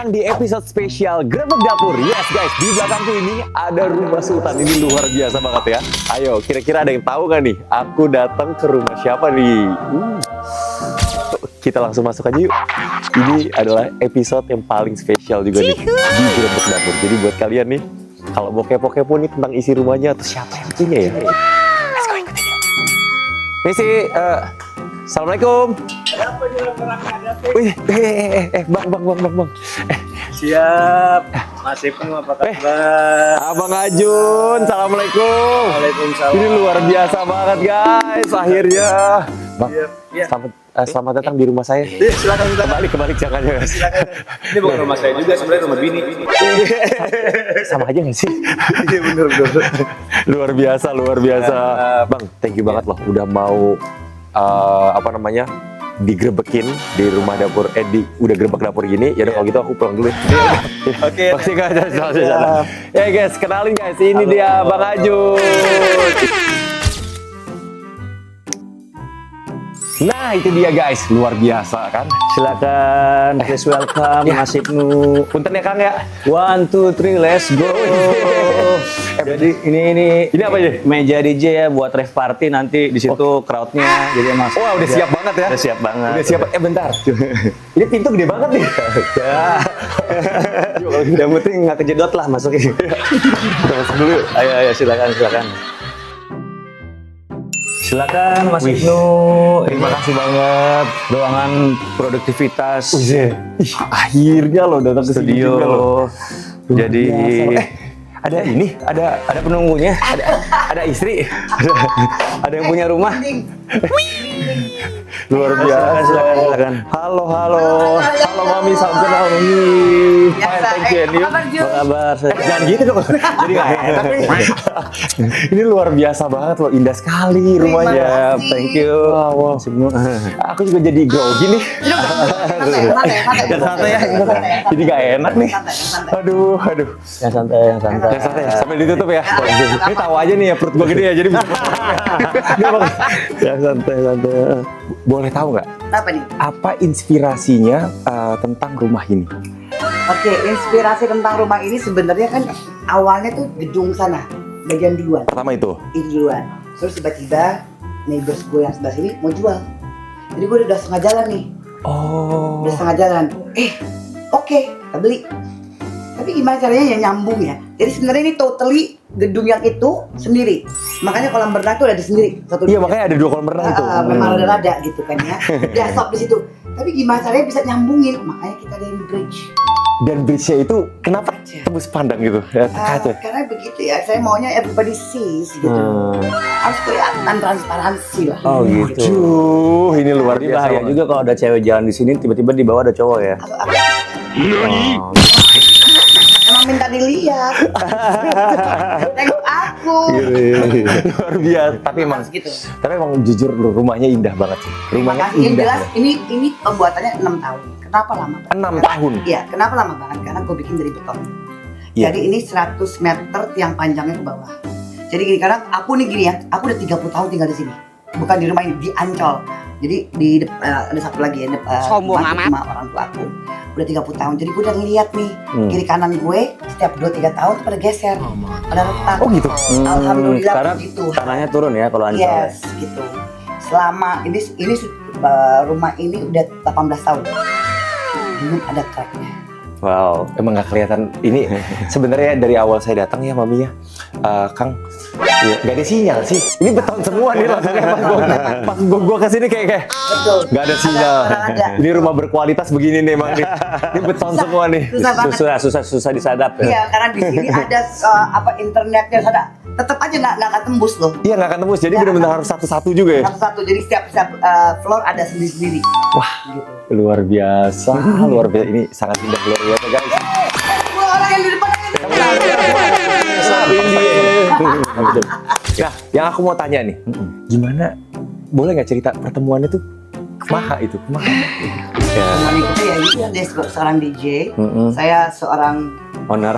datang di episode spesial Grebek Dapur. Yes guys, di belakangku ini ada rumah Sultan. Ini luar biasa banget ya. Ayo, kira-kira ada yang tahu nggak nih? Aku datang ke rumah siapa nih? Kita langsung masuk aja yuk. Ini adalah episode yang paling spesial juga nih di Grebek Dapur. Jadi buat kalian nih, kalau mau kepo-kepo nih tentang isi rumahnya atau siapa yang punya ya, let's go ikutin yuk. Misi, assalamualaikum. Wih, bang. Siap, Mas Ibnu apa kabar? Abang Ajun, assalamualaikum. Waalaikumsalam. Ini luar biasa banget guys, akhirnya. Bang, Iya. selamat datang di rumah saya. Iya, silakan. Kembali jangan ya. Silakan. Ini bukan rumah saya juga, sebenarnya rumah bini. Sama aja nggak sih? Iya benar. luar biasa. Bang, thank you banget loh, udah mau digrebekin di rumah dapur, udah grebek dapur gini. Ya udah kalau gitu aku pulang dulu. Oke. Pasti nggak ada. Ya guys, kenalin guys, ini Halo. dia Bang Ajun. Nah itu dia guys, luar biasa kan. Silakan, please welcome Ya. Mas Ibnu. Punten ya Kang ya. 1, 2, 3, let's go. Jadi ini Ini apa aja? meja DJ ya buat rave party nanti di situ crowdnya. Jadi Mas. Wah, udah siap banget ya. Udah siap banget. Udah siap. Bentar. Ini pintu gede banget nih. Ya. Yang penting nggak kejedot lah masukin. Kita masuk dulu yuk. Ayo silakan. Silakan Mas Wih. Ibnu. Terima kasih banget. Ruangan produktivitas Ih, akhirnya lo datang ke sini studio. juga lo. Jadi Ada ini, ada penunggunya, ada istri. ada yang punya rumah. Luar biasa. Silakan. Halo Mami, salam kenal Mami. Fine, thank you and you. Apa kabar? Jangan gitu dong. Jadi nggak enak nih. Ini luar biasa banget loh, indah sekali rumahnya. Ya, thank you. Wow. Mas Ibnu. Aku juga jadi grogi nih. Yang santai ya. Jadi nggak enak nih. Aduh. Yang santai. Yang santai, sambil ditutup ya. Ini tahu aja nih ya, perut gua gede ya, jadi bisa. Yang santai. Boleh tahu nggak Apa nih? apa inspirasinya tentang rumah ini? Oke, inspirasi tentang rumah ini sebenarnya kan awalnya tuh gedung sana, bagian duluan, Pertama itu. itu duluan. Terus tiba-tiba neighbors gue yang sebelah sini mau jual. Jadi gue udah setengah jalan nih, Oh. udah setengah jalan. Oke, kita beli. Tapi gimana caranya ya nyambung ya? Jadi sebenarnya ini totally gedung yang itu sendiri. Makanya kolam renang tuh ada di sendiri. Iya, makanya ada 2 kolam renang itu. Memang ada gitu kan ya. Udah stop di situ. Tapi gimana caranya bisa nyambungin? Makanya kita ada yang bridge. Dan bridge-nya itu kenapa tembus pandang gitu? Ya, kaca. Karena begitu ya, saya maunya everybody sees gitu. Harus kelihatan transparansi lah. Oh gitu. Aduh, ini luar Jadi biasa. bahaya banget. juga kalau ada cewek jalan di sini tiba-tiba di bawah ada cowok ya. Apa? Emang minta dilihat. Tengok aku. Luar biasa. Tapi emang, Harus gitu. jujur loh, rumahnya indah banget sih. Terima Rumahnya kasih. Yang indah. jelas ini pembuatannya 6 tahun. Kenapa lama? 6 tahun. Iya, kenapa lama banget? Karena gue bikin dari beton. Iya. Jadi ini 100 meter tiang panjangnya ke bawah. Jadi gini, karena aku nih gini ya, aku udah 30 tahun tinggal di sini. Bukan di rumah ini, di Ancol. Jadi ada satu lagi ya, Sombong masuk sama orang tua aku. Udah 30 tahun, jadi gue udah ngeliat nih kiri kanan gue setiap 2-3 tahun tuh pada geser, pada retak. Oh gitu. Alhamdulillah Karena begitu. tanahnya turun ya kalau Ancol. Yes, gitu. Selama ini rumah ini udah 18 tahun. Belum ada cracknya. Wow, emang nggak kelihatan. Ini sebenarnya dari awal saya datang ya, Mami ya, Kang, nggak ada sinyal sih. Ini beton semua nih langsungnya pas gua kesini kayak Betul. nggak ada sinyal. Ada. Ini rumah berkualitas begini nih, Mang. Ini beton semua nih. Susah banget. Susah disadap ya. Iya, karena di sini ada internetnya ada. Tetap aja nggak akan tembus loh. Iya nggak akan tembus. Jadi Ya. benar-benar harus satu-satu juga ya. Satu-satu. Jadi setiap floor ada sendiri-sendiri. Wah, Gitu. luar biasa, luar biasa. Ini sangat indah, luar biasa guys. Dua orang yang di depan Nah, yang aku mau tanya nih, gimana? Boleh nggak cerita pertemuannya tuh kemaha itu? Kemaha. Ya. teman itu ya ini dia seorang DJ, saya seorang Owner.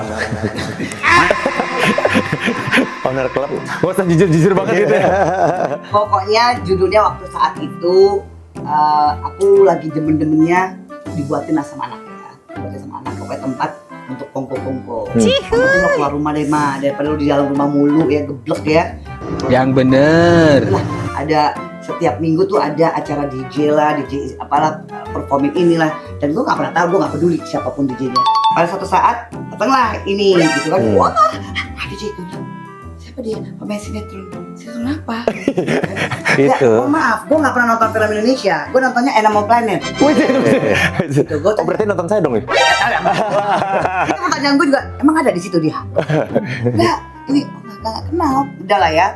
Owner klub. Gak usah jujur banget gitu ya. pokoknya judulnya waktu saat itu aku lagi demen-demennya dibuatin sama anak ya. Dibuatin sama anak. punya tempat untuk kongko-kongko. Yang penting lo keluar rumah deh mah, daripada lo di dalam rumah mulu ya, geblek ya. Yang bener. Lah, ada setiap minggu tuh ada acara DJ lah, DJ apalah, performing inilah. Dan gue nggak pernah tahu, gue nggak peduli siapapun DJ-nya. Pada suatu saat datanglah ini, gitu kan. Wah, DJ gue bilang, siapa dia? Pemain sinetron apa? Ya, Gitu. oh maaf, gue nggak pernah nonton film Indonesia. Gue nontonnya Animal Planet. Gitu, gue Oh berarti nonton saya dong ya? itu pertanyaan gue juga, emang ada di situ dia? Enggak, ini nggak kenal. Udah lah ya,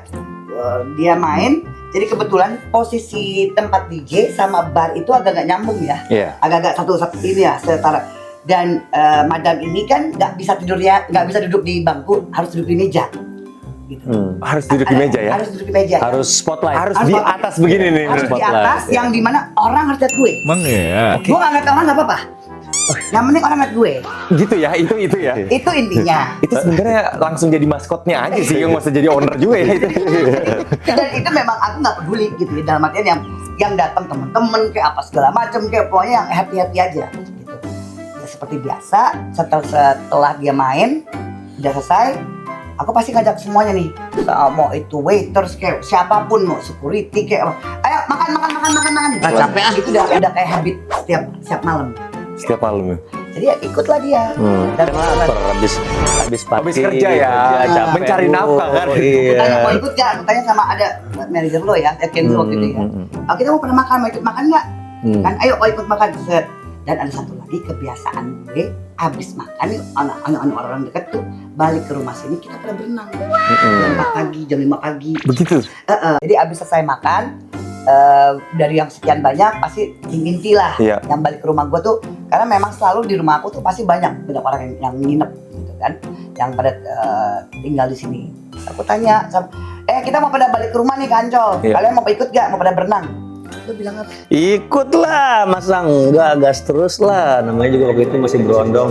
dia main. Jadi kebetulan posisi tempat DJ sama bar itu agak nggak nyambung ya. Iya. Agak-agak satu ini ya, setara. Dan madam ini kan nggak bisa tidur ya, nggak bisa duduk di bangku, harus duduk di meja. Gitu. Harus duduk di meja ya? Harus duduk di meja. Harus spotlight. Harus Harus di spotlight. atas begini nih. Harus di spotlight. atas, yang dimana orang harus lihat gue. Emang ya. Gue nggak ngeliat orang nggak apa-apa. Yang penting orang lihat gue. Gitu ya, itu ya. Itu intinya. Itu sebenarnya langsung jadi maskotnya aja sih, yang masa jadi owner juga ya itu. Dan itu memang aku nggak peduli gitu ya, dalam artian yang datang temen-temen kayak apa segala macam, kayak pokoknya yang happy aja gitu. Ya seperti biasa, setelah dia main udah selesai, aku pasti ngajak semuanya nih, mau itu waiters kayak siapapun, mau security kayak apa, ayo makan. Nggak capek ah, itu udah kayak habit setiap malam. Setiap malam ya. Jadi ya ikutlah dia. Dan Habis kerja ya, capek mencari dulu. nafkah kan. tanya mau ikut gak? Aku tanya sama ada manajer lo ya, Kenzo waktu itu ya. Oh, kita mau pernah makan, mau ikut makan nggak? Kan, ayo mau ikut makan set. Dan ada satu lagi kebiasaan gue, abis makan nih anak-anak orang deket tuh balik ke rumah sini kita pada berenang. Jam 5 pagi. Begitu. Jadi abis selesai makan, dari yang sekian banyak pasti inti lah Iya. yang balik ke rumah gue tuh, karena memang selalu di rumah aku tuh pasti banyak orang yang nginep gitu kan, yang pada tinggal di sini. Aku tanya, kita mau pada balik ke rumah nih ke Ancol, Iya. kalian mau ikut gak? Mau pada berenang? Lu bilang apa? Ikutlah, masa enggak, gas terus lah. Namanya juga waktu itu masih berondong.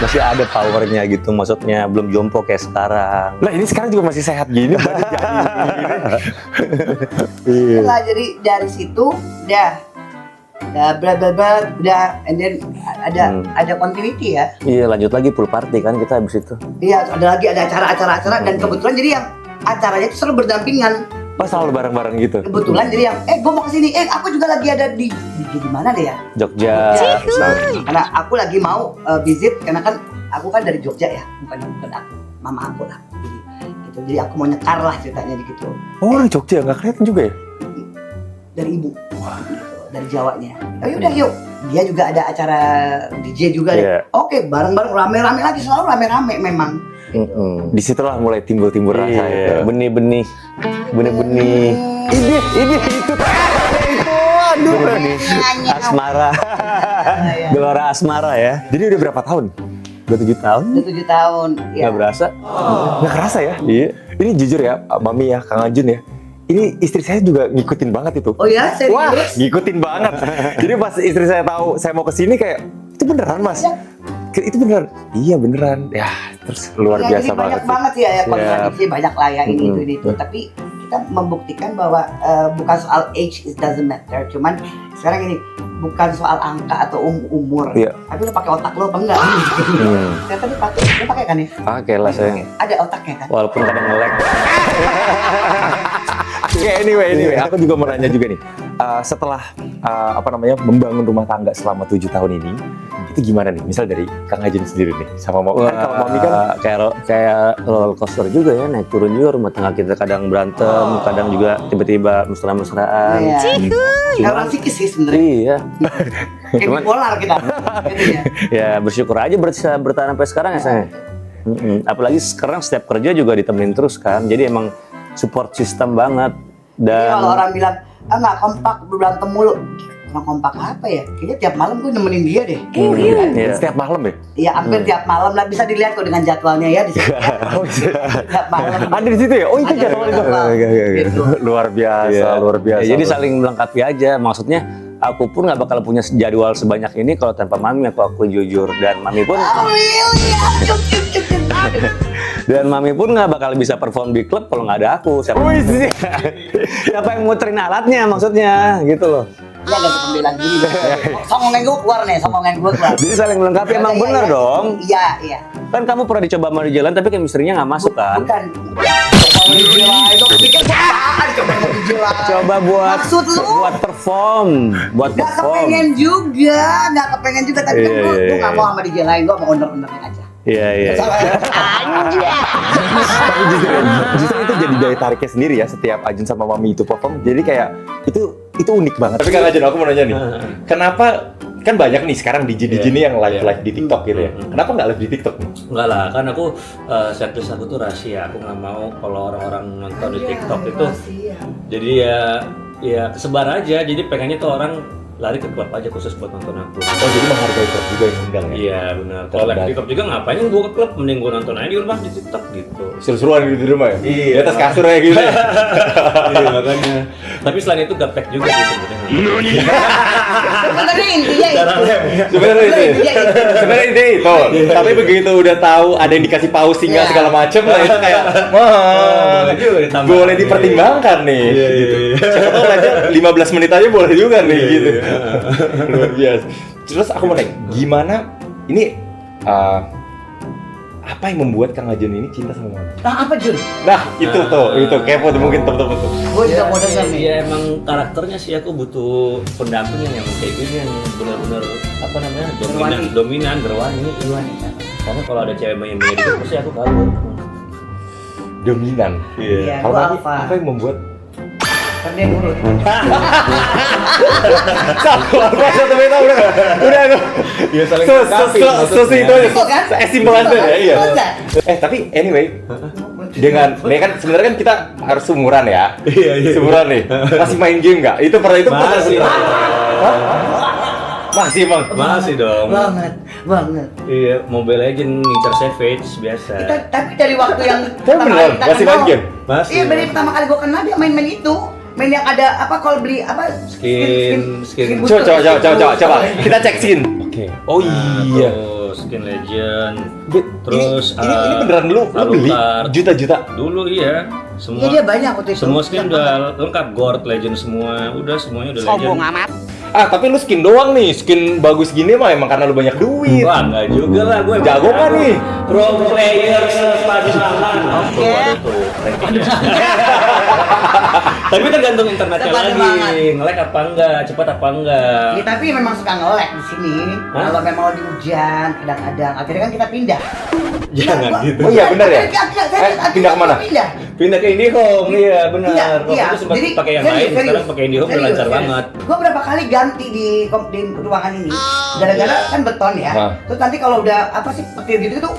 Masih ada powernya gitu, maksudnya belum jompo kayak sekarang. Lah ini sekarang juga masih sehat gini, baru jadi Iya. Nah, jadi dari situ udah bla bla bla udah, and then ada continuity ya. Iya, lanjut lagi pool party kan kita habis itu. Iya, ada acara-acara dan kebetulan jadi yang acaranya itu selalu berdampingan. Pas selalu bareng-bareng gitu. Kebetulan jadi yang gue mau kesini, aku juga lagi ada di mana deh ya? Jogja. Karena aku lagi mau visit, karena kan aku kan dari Jogja ya, bukan aku, mama aku lah. Jadi aku mau nyekar lah ceritanya gitu. Oh orang Jogja, nggak kelihatan juga ya? Dari ibu, dari Jawanya. Oh yaudah yuk, dia juga ada acara DJ juga deh. Iya. Oke, bareng-bareng rame-rame lagi, selalu rame-rame memang. Disitulah mulai timbul rasa itu. Benih-benih. Ini itu. Aduh. Asmara. Gelora asmara ya. Jadi udah berapa tahun? Udah 7 tahun? Udah 7 tahun. Ya. Nggak berasa. Nggak kerasa ya? Iya. Ini jujur ya, Mami ya, Kang Ajun ya. Ini istri saya juga ngikutin banget itu. Oh ya, serius? Wah, ngikutin banget. Jadi pas istri saya tahu saya mau kesini kayak, itu beneran Mas? Ya. Itu beneran? Iya beneran. Ya, terus luar Ya, biasa jadi banyak sih. banget ya Siap. kontradiksi, banyak lah ya ini itu. Tapi kita membuktikan bahwa bukan soal age, it doesn't matter. Cuman sekarang ini bukan soal angka atau umur. Iya. Tapi lo pakai otak lo apa enggak? Ternyata lo pakai kan ya? Oke lah sayang. Ada otaknya kan? Walaupun kadang nge-lag. Ya anyway, aku juga mau nanya juga nih. Setelah membangun rumah tangga selama 7 tahun ini, itu gimana nih? Misal dari Kang Ajun sendiri nih, sama Mami. Kan kalau Mami kan kayak roller coaster juga ya, naik turun juga rumah tangga kita, kadang berantem, kadang juga tiba-tiba mesra-mesraan. Iya. Orang psikis sih sebenarnya. Iya. Kayak bipolar kita. Gitu ya. Ya bersyukur aja bisa bertahan sampai sekarang ya sayang. Apalagi sekarang setiap kerja juga ditemenin terus kan, jadi emang support system banget. Jadi kalau Dan orang bilang, nggak kompak, berantem mulu. Orang kompak apa ya? Kayaknya tiap malam gue nemenin dia deh. Iya. setiap malam ya? Iya, hampir tiap malam lah, bisa dilihat kok dengan jadwalnya ya di situ. Tiap malam. Ada di situ ya? Oh itu Ada jadwal itu. jadwal. Gitu. Luar biasa, luar biasa. Ya, jadi saling melengkapi aja. Maksudnya aku pun nggak bakal punya jadwal sebanyak ini kalau tanpa Mami. Aku jujur, dan Mami pun Oh really? dan Mami pun nggak bakal bisa perform di klub kalau nggak ada aku. Siapa yang muterin alatnya maksudnya gitu loh. Ini agak pembelaan gini. Songongan gue keluar nih, songongan gue keluar. Jadi saling melengkapi, emang Iya, bener iya. dong. Iya, iya. Kan kamu pernah dicoba sama di jalan tapi chemistry-nya nggak masuk kan? Bukan. Coba dijelas, lo pikir gue apaan coba mau dijelas? Coba Maksud lu? buat perform, buat Gak perform. kepengen juga, gak kepengen juga. Tapi kan Iya, gue iya, gak iya. mau sama dijelain, gue mau owner-ownernya aja. Iya iya. Tapi justru itu jadi daya tariknya sendiri ya setiap Ajun sama Mami itu perform. Jadi kayak itu unik banget. Tapi Kang Ajun, aku mau nanya nih, kenapa kan banyak nih sekarang DJ nih yang live di TikTok gitu ya? Kenapa nggak live di TikTok nih? Enggak lah, kan aku setlist aku tuh rahasia. Aku nggak mau kalau orang-orang nonton di TikTok itu. Jadi ya kesebar aja. Jadi pengennya tuh orang lari ke klub aja khusus buat nonton aku. Oh jadi menghargai klub juga yang undang ya? Iya benar. Kalau live di TikTok juga ngapain gua ke klub? Mending gua nonton aja di rumah di TikTok gitu. Seru-seruan gitu di rumah ya? Iya. Di atas kasur ya gitu ya? Iya makanya. Tapi selain itu gaptek juga sih sebenarnya. Sebenarnya intinya itu. Sebenarnya itu. Intinya itu. Sebenarnya itu. Tapi begitu udah tahu ada yang dikasih paus singa Iya. segala macem lah itu kayak wah Boleh juga ditambah. boleh dipertimbangkan nih. Iya, gitu. iya, iya. Siapa tahu live-nya 15 menit aja boleh juga nih gitu. Luar biasa. Terus aku mau nanya, gimana ini apa yang membuat Kang Ajun ini cinta sama Mami? Nah apa Jun? Nah, itu itu kepo tuh mungkin teman-teman tuh. Gue juga mau denger nih. Ya emang karakternya sih aku butuh pendamping yang kayak gini yang benar-benar apa namanya dominan gerwani. Karena kalau ada cewek main gitu pasti aku kabur. Dominan. Iya, Kalau gua Mami, alpha. apa yang membuat Kan dia nurut. satu beta udah Ya saling itu aja. Itu kan? Simpel aja ya, iya. Itu kan? Tapi anyway, dengan kan sebenarnya kan kita harus sumuran ya. Iya. Sumuran nih. Masih main game nggak? Itu pernah Masih. Masih Bang. Masih dong. Banget. Iya, Mobile Legend ngincar Savage biasa. Tapi dari waktu yang Tapi beneran, kita masih main kenal- game? Masih. Iya, dari pertama kali gue kenal dia main itu. Main yang ada apa kalau beli apa Skin. booster. Coba. Kita cek skin. Oke. Oh iya. Terus Skin Legend. Terus Terus ini beneran lu beli Alucard. juta-juta. Dulu iya. Semua. Iya dia banyak waktu itu. Semua skin udah lengkap, Gold Legend semua. Udah semuanya udah Legend. Tapi lu skin doang nih, skin bagus gini mah emang karena lu banyak duit. Wah, enggak juga lah gue. Jago kan nih? Pro player sepadan. Oke. Waduh tuh. Tapi tergantung internetnya Sepadan lagi. banget. Nge-lag apa enggak, cepat apa enggak. Ya, tapi memang suka nge-lag di sini. Hah? Kalau memang lagi hujan, kadang-kadang akhirnya kan kita pindah. Jangan Nah, gitu. Oh iya, benar ya? Pindah kemana? Pindah. Pindah ke IndiHome, iya benar. Waktu Iya. itu sempat pakai yang lain, sekarang pakai IndiHome udah lancar banget. Gue berapa kali ganti di ruangan ini, gara-gara kan beton ya. Nah. Terus nanti kalau udah apa sih petir gitu tuh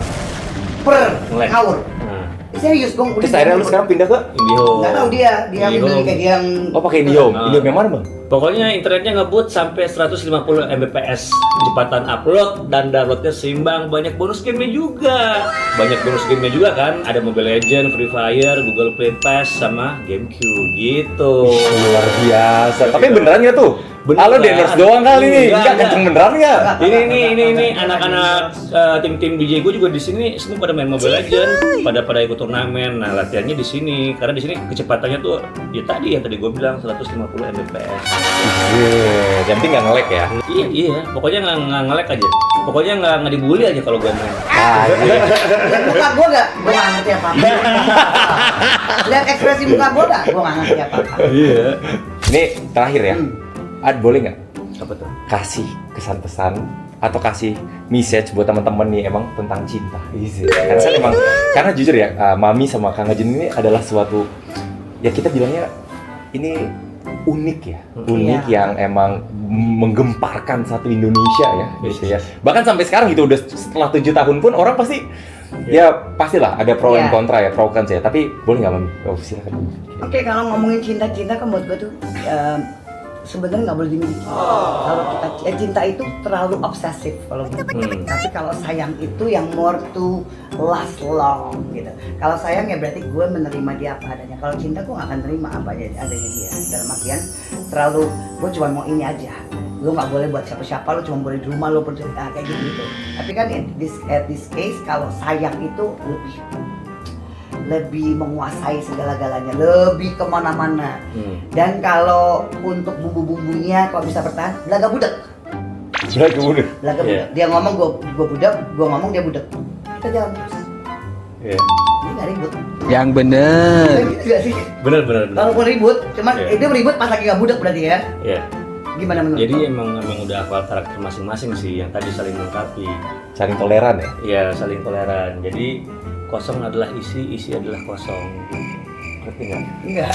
per Nge-lag. ngawur. Nah, Serius gue. Terus akhirnya lu sekarang pindah ke IndiHome. Nggak tahu dia beli IndiHome. kayak dia yang. Oh pakai Indihome. Nah. Indihome yang mana, Bang? Pokoknya internetnya ngebut sampai 150 Mbps, kecepatan upload dan downloadnya seimbang, banyak bonus game-nya juga. Banyak bonus game-nya juga kan, ada Mobile Legends, Free Fire, Google Play Pass sama GameCube gitu. Luar biasa. Tapi Iya. beneran nggak tuh? Halo Beneran. Deners doang kali nih. Enggak, Enggak kenceng beneran nggak? Ini anak-anak tim-tim DJ gue juga di sini semua pada main Mobile Legends, pada ikut turnamen. Nah, latihannya di sini karena di sini kecepatannya tuh ya tadi yang tadi gue bilang 150 Mbps. Yang penting nggak nge-lag ya. Iya, pokoknya nggak nge-lag aja. Pokoknya nggak dibully aja kalau gue main. Lihat muka gue gak? Gue gak ngerti apa-apa. Lihat ekspresi muka gue gak? Gue gak ngerti apa-apa. Iya. Ini terakhir ya. Boleh nggak Apa tuh? kasih kesan-pesan atau kasih message buat teman-teman nih emang tentang cinta. Karena kan emang karena jujur ya, Mami sama Kang Ajun ini adalah suatu ya kita bilangnya ini unik ya, unik Iya. yang emang menggemparkan satu Indonesia ya, gitu ya. Bahkan sampai sekarang gitu udah setelah 7 tahun pun orang pasti ya pastilah ada pro and Iya. kontra ya, pro kan ya. Tapi boleh nggak Mami? Oh, silakan. Oke, kalau ngomongin cinta-cinta kan buat gue tuh sebenarnya nggak boleh dimiliki. Kalau kita cinta itu terlalu obsesif kalau gitu. Tapi kalau sayang itu yang more to last long gitu. Kalau sayang ya berarti gue menerima dia apa adanya. Kalau cinta gue nggak akan terima apa adanya dia. Dalam artian terlalu gue cuma mau ini aja. Lu nggak boleh buat siapa-siapa, lu cuma boleh di rumah lu bercerita kayak gitu. Tapi kan at this case kalau sayang itu lebih lebih menguasai segala-galanya, lebih kemana-mana. Dan kalau untuk bumbu-bumbunya kalau bisa bertahan, belaga budak. Belaga budak. Belaga Iya. budak. Dia ngomong gue budak, gue ngomong dia budak. Kita jalan terus. Iya. Ini nggak ribut. Yang bener. Gitu nggak sih? Benar. Kalaupun ribut, cuman Iya. itu ribut pas lagi nggak budak berarti ya. Iya. Gimana menurut Jadi lo? emang udah hafal karakter masing-masing sih yang tadi saling melengkapi. Saling toleran ya. Iya, saling toleran. Jadi kosong adalah isi adalah kosong. Ngerti nggak? Enggak.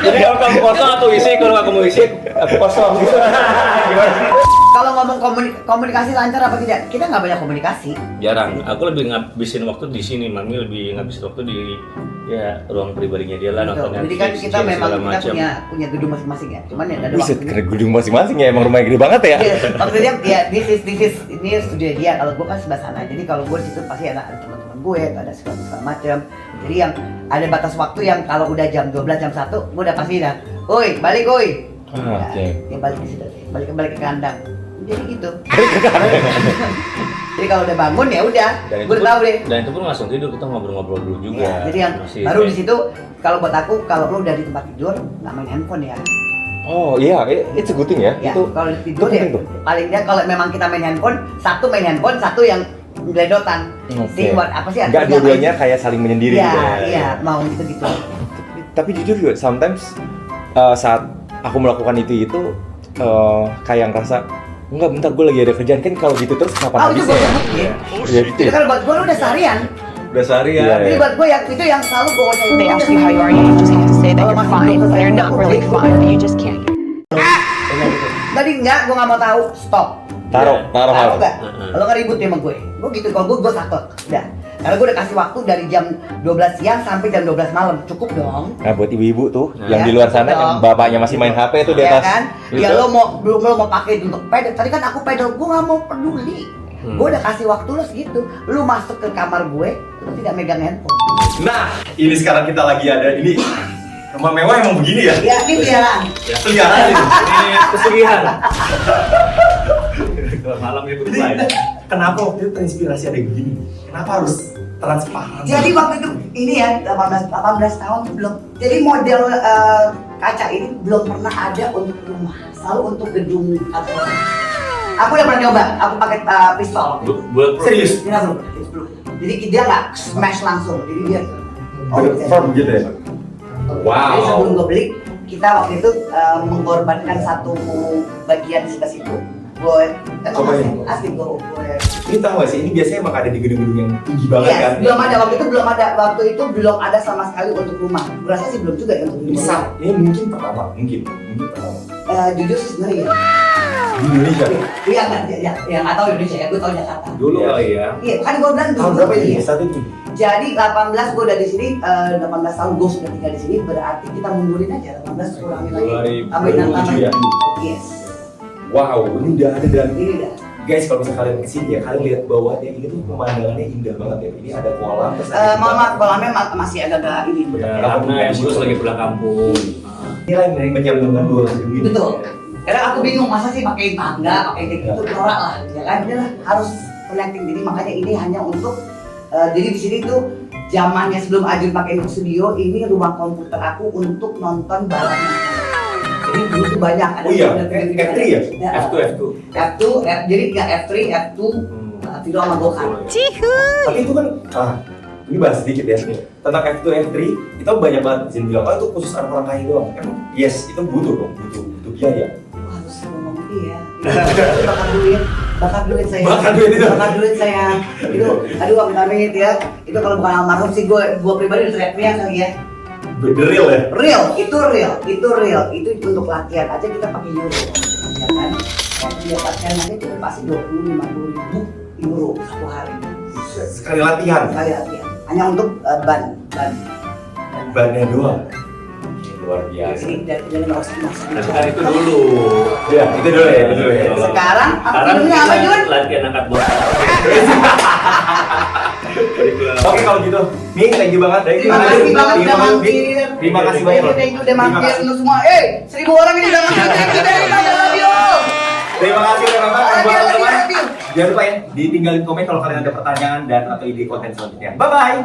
Jadi kalau kamu kosong aku isi, kalau kamu isi aku kosong. Gimana sih? Kalau ngomong komunikasi lancar apa tidak? Kita nggak banyak komunikasi. Jarang. Aku lebih ngabisin waktu di sini. Mami lebih ngabisin waktu di ruang pribadinya dia lah, Betul. nonton Jadi kan Netflix, kita game, memang segala kita macam. punya gedung masing-masing ya. Cuman ya nggak ada Buset, waktunya. keren gedung masing-masing ya, emang rumahnya gede banget ya. Iya, maksudnya ya this is ini studio dia. Kalau gue kan sebelah sana. Jadi kalau gue di situ pasti ada teman-teman gue, ada segala macam. Jadi yang ada batas waktu yang kalau udah jam 12 jam 1 gue udah pasti dah. Oi, balik oi. Ah, oke. Ya balik ke situ. Balik ke kandang. Jadi gitu. Jadi kalau udah bangun ya udah, Dan gue tahu deh. Dan itu pun langsung tidur, kita ngobrol-ngobrol dulu juga. Ya, jadi yang Masih baru kayak- di situ kalau buat aku kalau lo udah di tempat tidur nggak main handphone ya. Oh iya, it's a good thing ya. Ya, Itu kalau tidur ya penting tuh. paling dia kalau memang kita main handphone, satu main handphone, satu yang geledotan. Oke. Si buat apa sih? Nggak artinya dua-duanya main- kayak saling menyendiri Iya, gitu. iya, mau gitu-gitu. Tapi jujur juga, sometimes saat aku melakukan itu kayak ngerasa enggak, bentar gue lagi ada kerjaan, kan kalau gitu terus kapan Oh, itu habisnya gue ya? mungkin. Iya, gitu Itu ya. kan buat gue udah seharian. Udah seharian. Iya, Jadi iya. buat gue yang itu yang selalu gue cari. They ask you how you are, you just have to say that you're fine. They're not really fine, but you just can't get Tadi enggak, gue nggak mau tahu. Stop. Taruh Tahu hal. nggak? Kalau nggak ribut ya sama gue. Gue gitu, kalau gue sakot. Udah. Karena gue udah kasih waktu dari jam 12 siang sampai jam 12 malam. Cukup dong. Nah buat ibu-ibu tuh Nah, yang ya, di luar sana dong. yang bapaknya masih main HP tuh di Ya atas. kan? Gitu. Ya lo mau pakai untuk pedal. Tadi kan aku pedal, gue nggak mau peduli. Gue udah kasih waktu lo segitu. Lu masuk ke kamar gue, lu tidak megang handphone. Nah, ini sekarang kita lagi ada ini rumah mewah emang begini ya? Ya ini peliharaan. Peliharaan ini. Ini pesugihan. Malam itu lain. Kenapa waktu itu terinspirasi ada begini? Kenapa harus transparan? Jadi waktu itu ini ya 18 tahun belum. Jadi model kaca ini belum pernah ada untuk rumah, selalu untuk gedung atau. Aku udah pernah nyoba, aku pakai pistol. Buat Serius? Ini belum. Jadi dia nggak smash langsung, jadi dia. Bener firm gitu ya? Jadi sebelum gue beli, kita waktu itu mengorbankan satu bagian di sebelah situ. Gue Cobain. asli gue. Ini tahu gak sih, ini biasanya emang ada di gedung-gedung yang tinggi banget Yes, kan? belum ada waktu itu belum ada sama sekali untuk rumah. Gue rasa sih belum juga ya untuk Ini rumah. saat, ini mungkin pertama, mungkin pertama. Jujur sih sebenarnya ya. Di Indonesia. Iya nggak, ya nggak tahu Indonesia ya, gue tahu Jakarta. dulu kali ya. Iya, kan gue bilang Tahun dulu. berapa ini? Iya. Saat itu? Jadi 18 gue udah di sini, 18 tahun gue sudah tinggal di sini, berarti kita mundurin aja 18 kurangin lagi. 2007 Tambahin ya? Yes, Wow, ini udah ada dan ini udah. guys kalau misalnya kalian kesini ya, kalian lihat bawahnya ini tuh pemandangannya indah banget ya. Ini ada kolam, terus ada Mohon maaf, kolamnya masih agak-agak ini. Ya, karena Yesus lagi pulang kampung. ini lagi menyambungkan dua gedung ini. Betul. Karena aku bingung masa sih pakai tangga, pakai kayak gitu, norak lah, ya kan? Dia lah harus connecting. Jadi makanya ini hanya untuk, jadi di sini tuh zamannya sebelum Ajun pakai studio, ini ruang komputer aku untuk nonton balap. Jadi dulu tuh banyak. Ada Oh iya, video-video F3 ya? F2, jadi ya F3, F2, video sama Gokar. Tapi itu kan, ini bahas sedikit ya tentang F2, F3 itu banyak banget Zin bilang, oh itu khusus orang kaya doang. Emang yes, itu butuh dong, butuh biaya. Harus ngomong iya. Bakar duit saya. Bakar duit itu. Bakar duit saya. Itu, aduh amit-amit ya. Itu kalau bukan almarhum sih gue pribadi udah teriak-teriak kali ya. Beneril ya? Real, itu untuk latihan aja kita pakai euro, ya kan? Waktu dia latihan aja kita pasti 20-50 ribu euro satu hari. Sekali latihan, Sekali latihan. Hanya untuk ban. bannya doang. Luar biasa. Jadi dari nggak usah Tapi kan itu dulu. Ya, itu dulu ya. Sekarang Sekarang ini apa Jun? latihan angkat bola. Oke kalau gitu, nih thank you banget. Terima kasih banget udah mampir. Terima kasih banyak. Thank you udah mampir lu semua. 1000 orang ini udah mampir. Thank you very much. I love you. Terima kasih udah nonton. I Buat love you, I teman-teman, love you. jangan lupa ya ditinggalin komen kalau kalian ada pertanyaan dan atau ide konten selanjutnya. Bye bye.